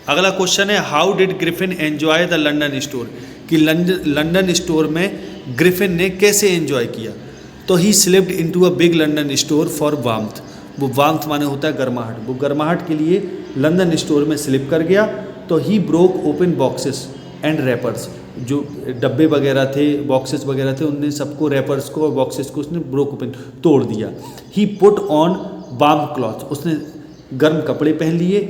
अगला क्वेश्चन है, how did Griffin enjoy the London store, कि लंदन स्टोर में ग्रिफिन ने कैसे एंजॉय किया? तो ही slipped into a big London store for warmth, वो वार्मथ माने होता है गर्माहट, वो गर्माहट के लिए लंदन स्टोर में स्लिप कर गया। तो he broke open boxes and rappers, जो डब्बे वगैरह थे, बॉक्सेस वगैरह थे, उनने सबको, रैपर्स को और बॉक्सेस को उसने ब्रोक ओपन, तोड़ दिया। ही पुट ऑन वार्म क्लॉथ, उसने गर्म कपड़े पहन लिए,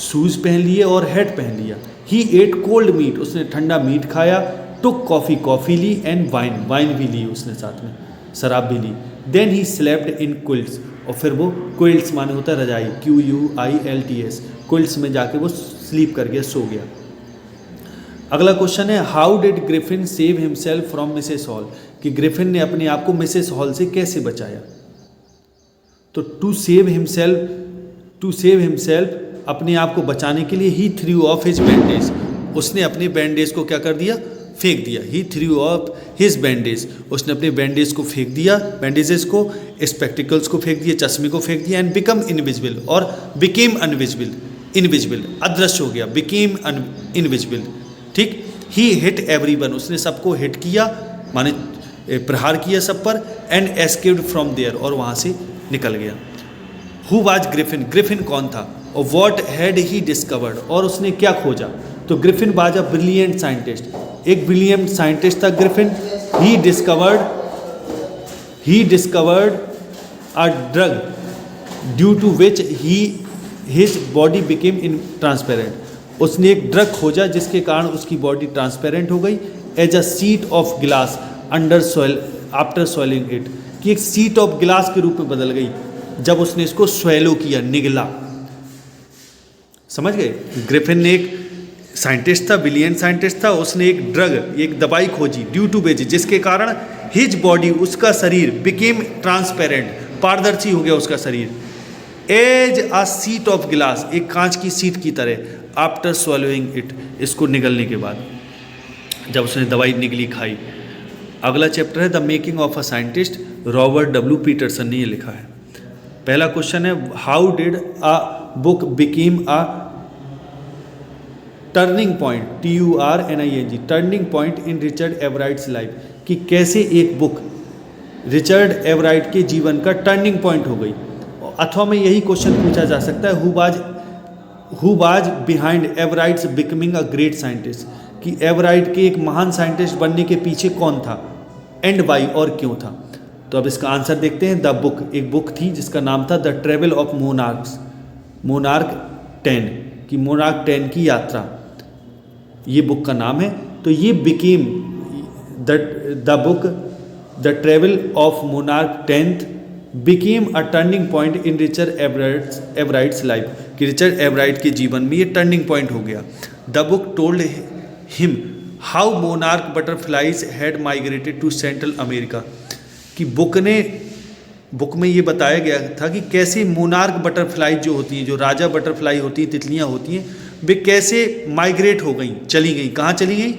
शूज़ पहन लिए और हैट पहन लिया। ही एट कोल्ड मीट, उसने ठंडा मीट खाया। टुक कॉफ़ी, कॉफ़ी ली। एंड वाइन, वाइन भी ली उसने, साथ में शराब भी ली। Then he slept in quilts, और फिर वो क्विल्ट्स माने होता है रजाई, QUILTS, क्विल्ट्स में जाके वो स्लीप कर गया, सो गया। अगला क्वेश्चन है, how did Griffin save himself from Mrs hall, कि ग्रिफिन ने अपने आप को मिसेस हॉल से कैसे बचाया? तो टू सेव हिमसेल्फ, अपने आप को बचाने के लिए, ही थ्रू ऑफ हिज बैंडेज, उसने अपने बैंडेज को क्या कर दिया? फेंक दिया। ही थ्रू ऑफ हिज बैंडेज, उसने अपने बैंडेज को फेंक दिया, बैंडेजेस को, स्पेक्टिकल्स को फेंक दिया, चश्मे को फेंक दिया। एंड बिकम इनविजिबल, और बिकेम अनविजिबल, इनविजिबल अदृश्य हो गया, बिकेम इनविजिबल, ठीक। ही हिट एवरीवन, उसने सबको हिट किया, माने प्रहार किया सब पर। एंड एस्केप्ड फ्रॉम देयर, और वहाँ से निकल गया। हु वाज ग्रिफिन, ग्रिफिन कौन था? और व्हाट हैड ही डिस्कवर्ड, और उसने क्या खोजा? तो Griffin was a brilliant scientist, एक ब्रिलियंट साइंटिस्ट था Griffin. He discovered a drug due to which his body became in transparent. उसने एक ड्रग खोजा जिसके कारण उसकी बॉडी ट्रांसपेरेंट हो गई। As a sheet of glass under soil after soiling it, कि एक सीट ऑफ ग्लास के रूप में बदल गई जब उसने इसको स्वेलो किया, निगला। समझ गए? ग्रिफिन ने एक साइंटिस्ट था, ब्रिलियंट साइंटिस्ट था, उसने एक ड्रग, एक दवाई खोजी ड्यू टू विच, जिसके कारण हिज बॉडी, उसका शरीर, बिकेम ट्रांसपेरेंट, पारदर्शी हो गया उसका शरीर। As a sheet of glass, एक कांच की सीट की तरह, आफ्टर swallowing इट, इसको निगलने के बाद, जब उसने दवाई निगली, खाई। अगला चैप्टर है the making of a scientist, Robert W Peterson ने ये लिखा है। पहला क्वेश्चन है how did a book became a turning point, TURNING, turning point in Richard Ebright's life, कि कैसे एक बुक रिचर्ड एवराइट के जीवन का टर्निंग पॉइंट हो गई। अथवा में यही क्वेश्चन पूछा जा सकता है who was behind Ebright's becoming a great scientist, कि एवराइट के एक महान साइंटिस्ट बनने के पीछे कौन था, एंड वाई, और क्यों था। तो अब इसका आंसर देखते हैं। द बुक, एक बुक थी जिसका नाम था द ट्रेवल ऑफ मोनार्क 10, कि मोनार्क 10 की यात्रा, ये बुक का नाम है। तो ये became the book the travel of monarch 10 became a turning point in Richard Ebright's life, कि रिचर्ड एवराइट के जीवन में ये टर्निंग पॉइंट हो गया। The book told him how monarch butterflies had migrated to Central America, कि बुक में ये बताया गया था कि कैसे मोनार्क बटरफ्लाई जो होती हैं, जो राजा बटरफ्लाई होती हैं, तितलियाँ होती हैं, वे कैसे माइग्रेट हो गई, चली गई। कहाँ चली गई?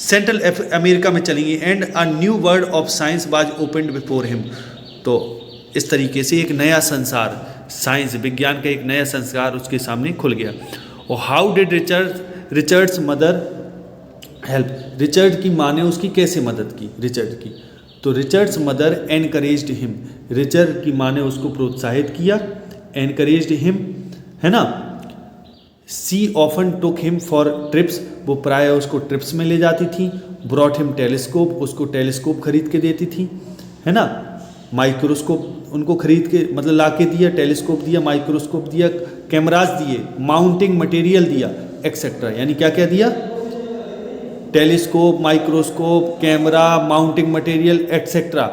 सेंट्रल अमेरिका में चली गई। And a new world of science was opened before him, तो इस तरीके से एक नया संसार, साइंस, विज्ञान का एक नया संसार उसके सामने खुल गया। और how did Richards mother help, Richard की माँ ने उसकी कैसे मदद की, रिचर्ड की। तो Richard's mother encouraged him, Richard की माँ ने उसको प्रोत्साहित किया, एनकरेज्ड हिम, है ना। She often took him for trips, वो प्राय उसको ट्रिप्स में ले जाती थी। ब्रॉट हिम टेलीस्कोप, उसको टेलीस्कोप खरीद के देती थी, है ना। माइक्रोस्कोप उनको खरीद के, मतलब ला के दिया, टेलीस्कोप दिया, माइक्रोस्कोप दिया, कैमराज दिए, माउंटिंग मटेरियल दिया, एक्सेट्रा। यानी क्या क्या दिया? Telescope, microscope, camera, mounting material, etcetera,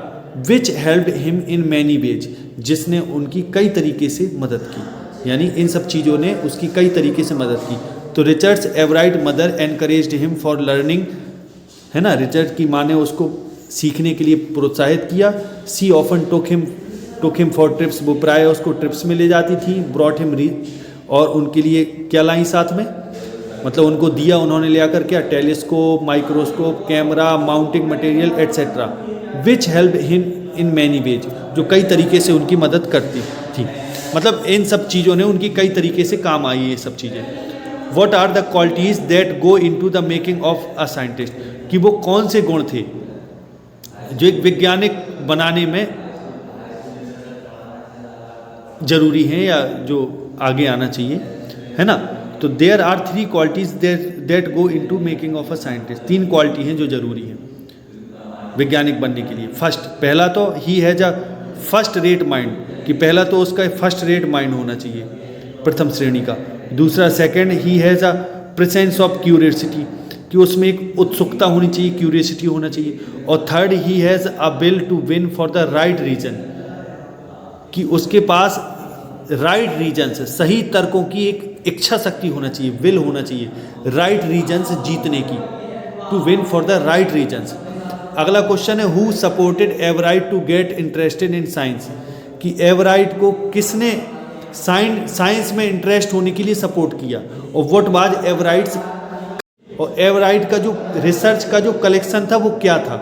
which helped him in many ways, जिसने उनकी कई तरीके से मदद की। यानी इन सब चीज़ों ने उसकी कई तरीके से मदद की। तो Richard's Ebright mother encouraged him for learning, है ना। रिचर्ड की माँ ने उसको सीखने के लिए प्रोत्साहित किया। She often took him for trips, वो प्राय उसको ट्रिप्स में ले जाती थी। ब्रॉट हिम और उनके लिए क्या लाई साथ में, मतलब उनको दिया उन्होंने ले आकर क्या, telescope, microscope, camera, mounting material, etcetera, which help him in many ways, जो कई तरीके से उनकी मदद करती थी। मतलब इन सब चीज़ों ने उनकी कई तरीके से काम आई ये सब चीज़ें। What are the qualities that go into the making of a scientist, कि वो कौन से गुण थे जो एक वैज्ञानिक बनाने में जरूरी हैं या जो आगे आना चाहिए, है ना। तो there are 3 qualities that go into making of a scientist, 3 quality हैं जो जरूरी हैं वैज्ञानिक बनने के लिए। फर्स्ट, पहला तो ही has a first rate mind, कि पहला तो उसका फर्स्ट रेट माइंड होना चाहिए, प्रथम श्रेणी का। दूसरा, second, he has a presence of curiosity, कि उसमें एक उत्सुकता होनी चाहिए, क्यूरियोसिटी होना चाहिए। और third, he has a will to win for the right reason, कि उसके पास राइट रीजन्स, सही तर्कों की एक इच्छा शक्ति होना चाहिए, विल होना चाहिए राइट रीजन्स जीतने की, to win for the right reasons. अगला क्वेश्चन है who supported Ebright to get interested in science, कि एवराइट को किसने साइंस में इंटरेस्ट होने के लिए सपोर्ट किया। और व्हाट वाज एवराइट्स, और एवराइट का जो रिसर्च का जो कलेक्शन था वो क्या था।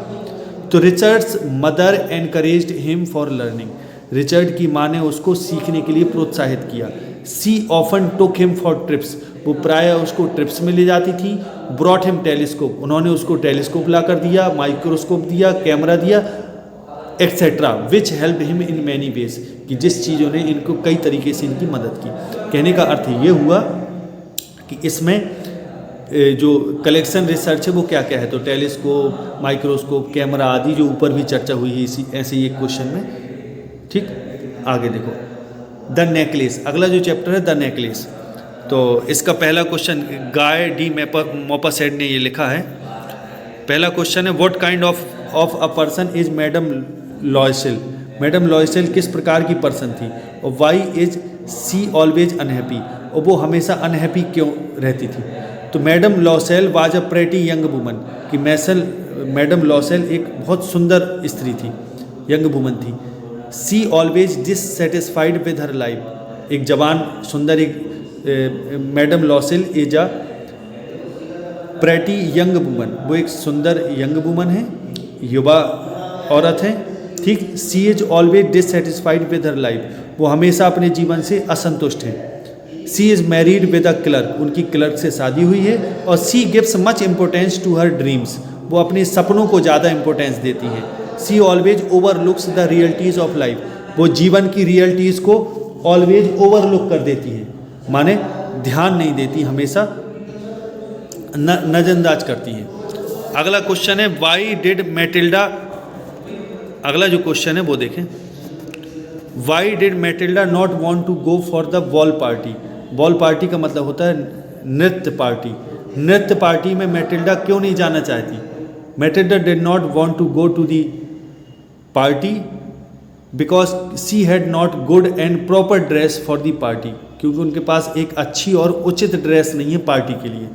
तो Richard's mother encouraged him for learning, Richard की माँ ने उसको सीखने के लिए प्रोत्साहित किया। She often took him for trips, वो प्राय उसको ट्रिप्स में ले जाती थी। ब्रॉट हिम टेलीस्कोप, उन्होंने उसको टेलीस्कोप ला कर दिया, माइक्रोस्कोप दिया, कैमरा दिया, etcetera, which help him in many ways, कि जिस चीज़ों ने इनको कई तरीके से इनकी मदद की। कहने का अर्थ ये हुआ कि इसमें जो कलेक्शन रिसर्च है वो क्या क्या है, तो टेलीस्कोप, माइक्रोस्कोप, कैमरा आदि जो ऊपर भी चर्चा हुई है इसी ऐसे ही एक क्वेश्चन में। ठीक, आगे देखो द नेकलेस, अगला जो चैप्टर है द नेकलेस। तो इसका पहला क्वेश्चन गाय डी मोपासेड ने ये लिखा है। पहला क्वेश्चन है what kind of a person is Madame Loisel, Madame Loisel किस प्रकार की पर्सन थी, और why is she always unhappy, और वो हमेशा अनहैप्पी क्यों रहती थी। तो Madame Loisel was a pretty young woman, कि मैडम लॉयसेल एक बहुत सुंदर स्त्री थी, यंग वुमन थी। She always dissatisfied with her life, एक जवान सुंदर एक Madame Loisel is a pretty young woman, वो एक सुंदर यंग वुमन है, युवा औरत है। ठीक, she is always dissatisfied with her life, वो हमेशा अपने जीवन से असंतुष्ट है। She is married with a clerk, उनकी क्लर्क से शादी हुई है। और she gives much importance to her dreams, वो अपने सपनों को ज़्यादा इम्पोर्टेंस देती है। She always overlooks the realities of life, वो जीवन की रियलिटीज़ को ऑलवेज ओवरलुक कर देती है, माने ध्यान नहीं देती, हमेशा नज़रअंदाज करती है। अगला क्वेश्चन है वाई डिड मैटिल्डा, अगला जो क्वेश्चन है वो देखें, why did Matilda not want to go for the ball party, ball party का मतलब होता है नृत्य पार्टी, नृत्य पार्टी में मैटिल्डा क्यों नहीं जाना चाहती। Matilda did not want to go to the party because she had not good and proper dress for the party, क्योंकि उनके पास एक अच्छी और उचित ड्रेस नहीं है पार्टी के लिए।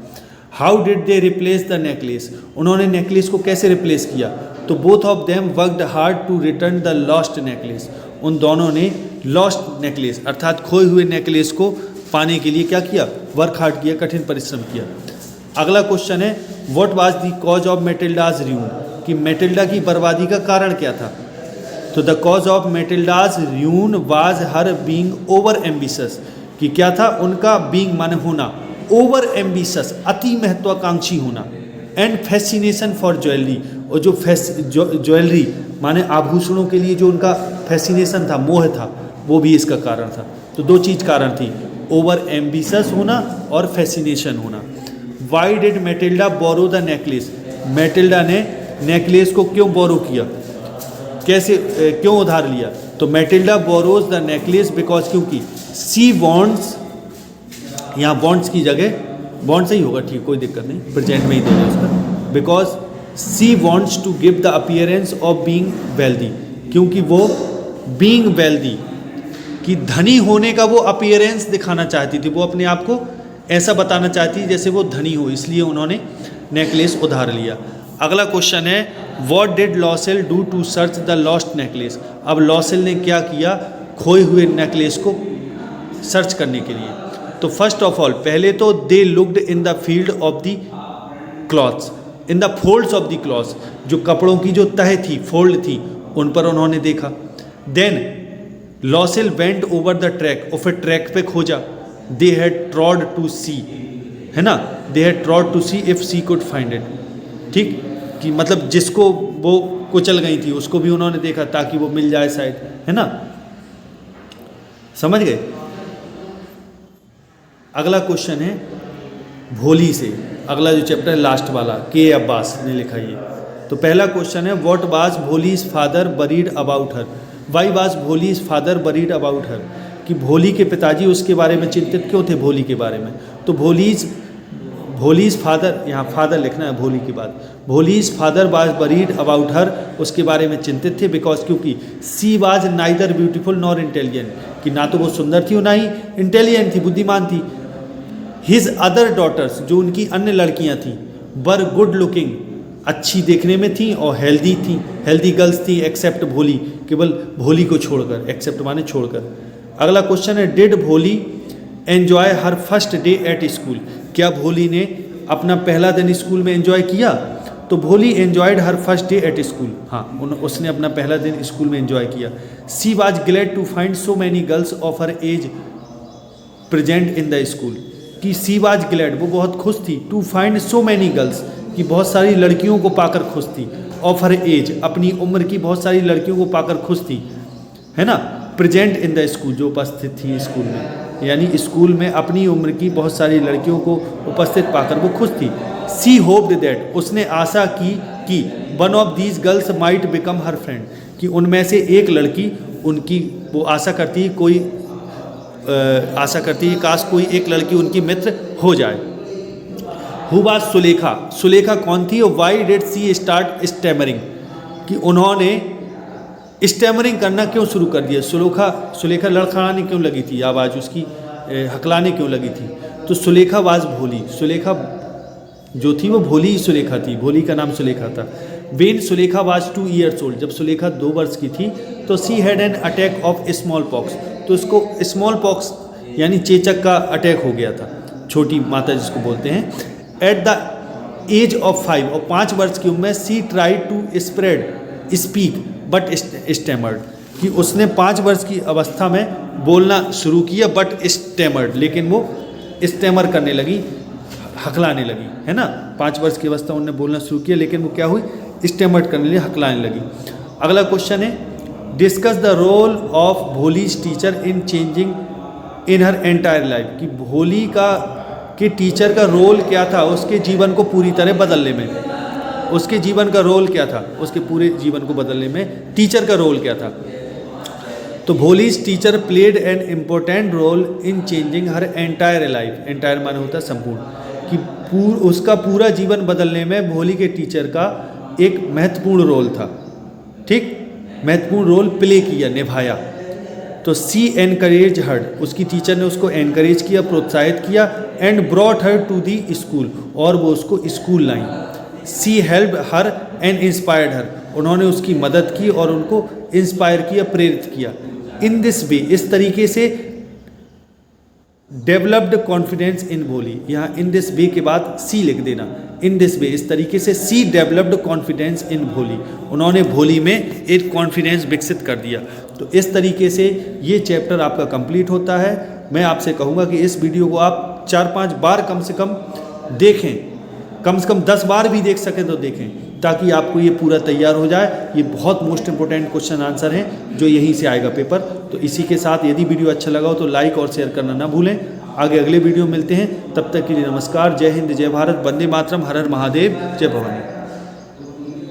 How did they replace the necklace, उन्होंने नेकलेस को कैसे रिप्लेस किया, तो both of them worked hard to return the lost necklace, उन दोनों ने लॉस्ट नेकलेस अर्थात खोए हुए नेकलेस को पाने के लिए क्या किया, वर्क हार्ड किया, कठिन परिश्रम किया। अगला क्वेश्चन है what was the cause of Matilda's ruin, कि मैटिल्डा की बर्बादी का कारण क्या था। तो the cause of Matilda's ruin was her being over ambitious, कि क्या था, उनका बीइंग माने होना, ओवर एम्बिशियस अति महत्वाकांक्षी होना, एंड फैसिनेशन फॉर ज्वेलरी, और जो ज्वेलरी माने आभूषणों के लिए जो उनका फैसिनेशन था, मोह था, वो भी इसका कारण था। तो दो चीज़ कारण थी, ओवर एम्बिशियस होना और फैसिनेशन होना। Why did Matilda borrow the necklace, Matilda ने नेकलेस को क्यों बोरो किया, कैसे क्यों उधार लिया। तो Matilda borrows the necklace because, क्योंकि सी वॉन्ट्स, यहाँ वॉन्ट्स की जगह बॉन्ड से ही होगा, ठीक, कोई दिक्कत नहीं, प्रेजेंट में ही देंगे उसका। Because she wants to give the appearance of being wealthy, क्योंकि वो बीइंग वेल्दी कि धनी होने का वो अपीयरेंस दिखाना चाहती थी, वो अपने आप को ऐसा बताना चाहती जैसे वो धनी हो, इसलिए उन्होंने नेकलेस उधार लिया। अगला क्वेश्चन है what did Loisel do to search the lost necklace, अब लॉसेल ने क्या किया खोए हुए नेकलेस को सर्च करने के लिए। तो फर्स्ट ऑफ ऑल पहले तो they looked in the field of the clothes, in the folds of the clothes, जो कपड़ों की जो तह थी, फोल्ड थी, उन पर उन्होंने देखा। Then Loisel went over the track, और फिर ट्रैक पे खोजा। दे हैड ट्रॉड टू सी, है ना, they had tried to see if she could find it, ठीक, कि मतलब जिसको वो कुचल गई थी उसको भी उन्होंने देखा ताकि वो मिल जाए शायद, है ना, समझ गए। अगला क्वेश्चन है भोली से, अगला जो चैप्टर है लास्ट वाला, के अब्बास ने लिखा ये। तो पहला क्वेश्चन है what was Bholi's father buried about her, why was Bholi's father buried about her, कि भोली के पिताजी उसके बारे में चिंतित क्यों थे, भोली के बारे में। तो भोलीज फादर, यहाँ फादर लिखना है भोली के बाद, Bholi's father was buried about her, उसके बारे में चिंतित थे बिकॉज, क्योंकि she was neither beautiful nor intelligent, कि ना तो वो सुंदर थी और ना ही इंटेलिजेंट थी, बुद्धिमान थी। हिज अदर डॉटर्स, जो उनकी अन्य लड़कियां थीं, वर गुड लुकिंग, अच्छी देखने में थी और हेल्दी थी, हेल्दी गर्ल्स थी, एक्सेप्ट भोली, केवल भोली को छोड़कर, एक्सेप्ट माने छोड़कर। अगला क्वेश्चन है डिड भोली enjoy her first day at school, क्या भोली ने अपना पहला दिन स्कूल में एंजॉय किया। तो Bholi enjoyed her first day at school, हाँ उसने अपना पहला दिन स्कूल में एंजॉय किया। She was glad to find so many girls of her age present in the school, कि सी वाज ग्लैड, वो बहुत खुश थी, to find so many girls, कि बहुत सारी लड़कियों को पाकर खुश थी, ऑफ हर एज, अपनी उम्र की बहुत सारी लड़कियों को पाकर खुश थी, है ना, प्रेजेंट इन द स्कूल, जो उपस्थित थी स्कूल में। यानी स्कूल में अपनी उम्र की बहुत सारी लड़कियों को उपस्थित पाकर वो खुश थी। सी होप्ड दैट, उसने आशा की कि one of these girls might become her friend, कि उनमें से एक लड़की उनकी, वो आशा करती है काश कोई एक लड़की उनकी मित्र हो जाए। हु वाज सुलेखा, सुलेखा कौन थी और why did she start stammering, कि उन्होंने स्टैमरिंग करना क्यों शुरू कर दिया। सुलेखा लड़खड़ाने क्यों लगी थी, आवाज़ उसकी हकलाने क्यों लगी थी। तो सुलेखा वाज भोली, सुलेखा जो थी वो भोली सुलेखा थी, भोली का नाम सुलेखा था। When Sulekha was 2 years old, जब सुलेखा 2 वर्ष की थी तो she had an attack of small pox, तो उसको स्मॉल पॉक्स यानी चेचक का अटैक हो गया था, छोटी माता जिसको बोलते हैं। एट द एज ऑफ 5, और 5 वर्ष की उम्र में she try to speak but stammered, कि उसने 5 वर्ष की अवस्था में बोलना शुरू किया बट स्टैमर्ड, लेकिन वो स्टैमर करने लगी, हकलाने लगी, है ना। 5 वर्ष की अवस्था उन्होंने बोलना शुरू किया लेकिन वो क्या हुई, स्टैमर्ड करने लगी, हकलाने लगी। अगला क्वेश्चन है, discuss the role of Bholi's teacher in changing in her entire life, कि भोली के टीचर का रोल क्या था उसके जीवन को पूरी तरह बदलने में, उसके जीवन का रोल क्या था, उसके पूरे जीवन को बदलने में टीचर का रोल क्या था। तो Bholi's teacher played an important role in changing her entire life, entire माने होता है संपूर्ण, कि उसका पूरा जीवन बदलने में भोली के टीचर का एक महत्वपूर्ण रोल था, ठीक, महत्वपूर्ण रोल प्ले किया, निभाया। तो सी एनकरेज हर, उसकी टीचर ने उसको एनकरेज किया, प्रोत्साहित किया। And brought her to the school, और वो उसको स्कूल लाई। She help her and inspired her, उन्होंने उसकी मदद की और उनको इंस्पायर किया, प्रेरित किया। इन दिस वे, इस तरीके से डेवलप्ड कॉन्फिडेंस इन भोली, यहाँ इन दिस वे के बाद सी लिख देना, इन दिस वे, इस तरीके से सी डेवलप्ड कॉन्फिडेंस इन भोली, उन्होंने भोली में एक कॉन्फिडेंस विकसित कर दिया। तो इस तरीके से ये चैप्टर आपका कंप्लीट होता है। मैं आपसे कहूँगा कि इस वीडियो को आप 4-5 बार कम से कम देखें, कम से कम 10 बार भी देख सकें तो देखें, ताकि आपको ये पूरा तैयार हो जाए। ये बहुत मोस्ट इंपॉर्टेंट क्वेश्चन आंसर हैं जो यहीं से आएगा पेपर। तो इसी के साथ यदि वीडियो अच्छा लगा हो तो लाइक और शेयर करना ना भूलें। आगे अगले वीडियो मिलते हैं, तब तक के लिए नमस्कार, जय हिंद, जय भारत, वंदे मातरम, हर हर महादेव, जय भवानी।